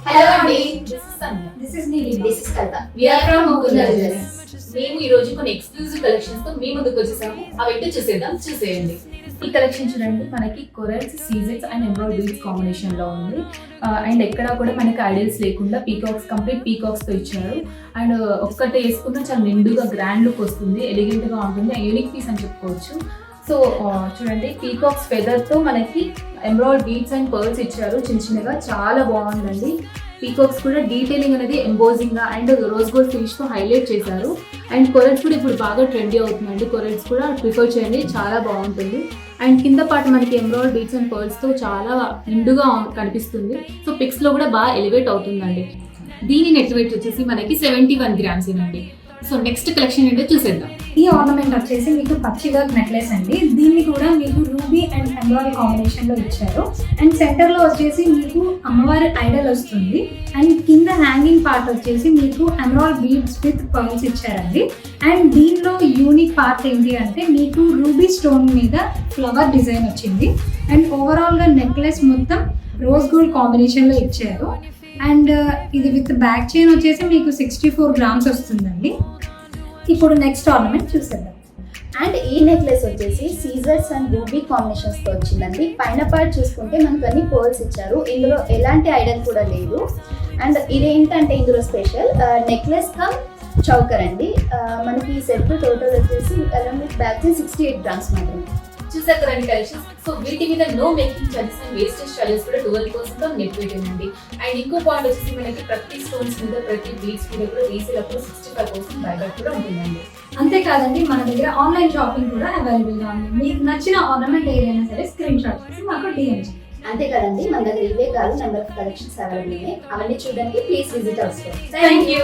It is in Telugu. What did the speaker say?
Hello అండి. This is Sandhya. This is Neeli. This is Kalta. We are from Mukunda Jewellers. మేము ఈ రోజు కొన్ని ఎక్స్క్లూజివ్ కలెక్షన్స్ తో మీ ముందుకు వచ్చేసాము. అవేంటో చూసేయండి. ఈ కలెక్షన్ చూడండి, మనకి కొరల్స్, సీజెట్స్ అండ్ ఎమరాల్డ్ బీడ్స్ కాంబినేషన్ లో ఉంది. అండ్ ఎక్కడా కూడా మనకి ఐడియల్స్ లేకుండా పీకాక్స్, కంప్లీట్ పీకాక్స్ తో ఇచ్చారు. అండ్ ఒక్కటే వేసుకున్న చాలా నిండుగా గ్రాండ్ లుక్ వస్తుంది, ఎలిగెంట్ గా ఉంటుంది, యూనిక్ పీస్ అని చెప్పుకోవచ్చు. సో చూడండి, పీకాక్స్ ఫెదర్ తో మనకి ఎమరాల్డ్ బీడ్స్ అండ్ పర్ల్స్ ఇచ్చారు చిన్న చిన్నగా, చాలా బాగుందండి. పీకాక్స్ కూడా డీటెయిలింగ్ అనేది ఎంబోజింగ్ గా అండ్ రోజ్ గోల్డ్ ఫినిష్ తో హైలైట్ చేశారు. అండ్ కొరల్స్ కూడా ఇప్పుడు బాగా ట్రెండీ అవుతుందండి. కొరల్స్ కూడా ప్రిఫర్ చేయండి, చాలా బాగుంటుంది. అండ్ కింద పాటు మనకి ఎమరాల్డ్ బీడ్స్ అండ్ పర్ల్స్ తో చాలా నిండుగా కనిపిస్తుంది. సో పిక్స్ లో కూడా బాగా ఎలివేట్ అవుతుందండి. దీని నెట్ వెయిట్ వచ్చేసి మనకి 71 grams ఏనండి. సో నెక్స్ట్ కలెక్షన్ ఏంటో చూసేద్దాం. ఈ ఆర్నమెంట్ వచ్చేసి మీకు పచ్చి వర్క్ నెక్లెస్ అండి. దీన్ని కూడా మీకు రూబీ అండ్ ఎమరాల్డ్ కాంబినేషన్ లో ఇచ్చారు. అండ్ సెంటర్ లో వచ్చేసి మీకు అమ్మవారి ఐడల్ వస్తుంది. అండ్ కింద హ్యాంగింగ్ పార్ట్ వచ్చేసి మీకు ఎమరాల్డ్ బీడ్స్ విత్ పర్ల్స్ ఇచ్చారండి. అండ్ దీనిలో యూనిక్ పార్ట్ ఏంటి అంటే మీకు రూబీ స్టోన్ మీద ఫ్లవర్ డిజైన్ వచ్చింది. అండ్ ఓవరాల్ గా నెక్లెస్ మొత్తం రోజ్ గోల్డ్ కాంబినేషన్ లో ఇచ్చారు. అండ్ ఇది విత్ బ్యాక్ చైన్ వచ్చేసి మీకు 64 grams వస్తుందండి. ఇప్పుడు నెక్స్ట్ ఆర్నమెంట్ చూసేద్దాం. అండ్ ఈ నెక్లెస్ వచ్చేసి సీజర్స్ అండ్ రూబీ కాంబినేషన్స్ తో వచ్చిందండి. పైన పార్ట్ చూసుకుంటే మనకు అన్ని పర్ల్స్ ఇచ్చారు. ఇందులో ఎలాంటి ఐడల్ కూడా లేదు. అండ్ ఇదేంటంటే ఇందులో స్పెషల్ నెక్లెస్ కమ్ చౌకర్ అండి. మనకి సెట్ టోటల్ వచ్చేసి అలాంగ్ విత్ బ్యాక్ 68 grams మాత్రమే. చూసారు కదండి కలెక్షన్స్. సో వీటి మీద no making charges and wastage charges కూడా 12% నెట్ వెయిట్ అండి. అండ్ ఇంకో పాయింట్ వచ్చేసి మనకి ప్రతి స్టోన్స్ మీద, ప్రతి బీడ్స్ మీద కూడా రీసేల్ అప్పుడు 65% బైబ్యాక్ కూడా ఉంటుందండి. అంతేకాదండి, మన దగ్గర ఆన్లైన్ షాపింగ్ కూడా అవైలబుల్ గా ఉంది. మీకు నచ్చిన ఆర్నమెంట్ ఏదైనా సరే స్క్రీన్ షాట్ చేసి మాకు డిఎం చేయండి. అంతే కదండి, మన దగ్గర ఇవే కాదు నెంబర్ ఆఫ్ కలెక్షన్స్ అవైలబుల్ ఉన్నాయి. అవన్నీ చూడడానికి please visit our store. Thank you.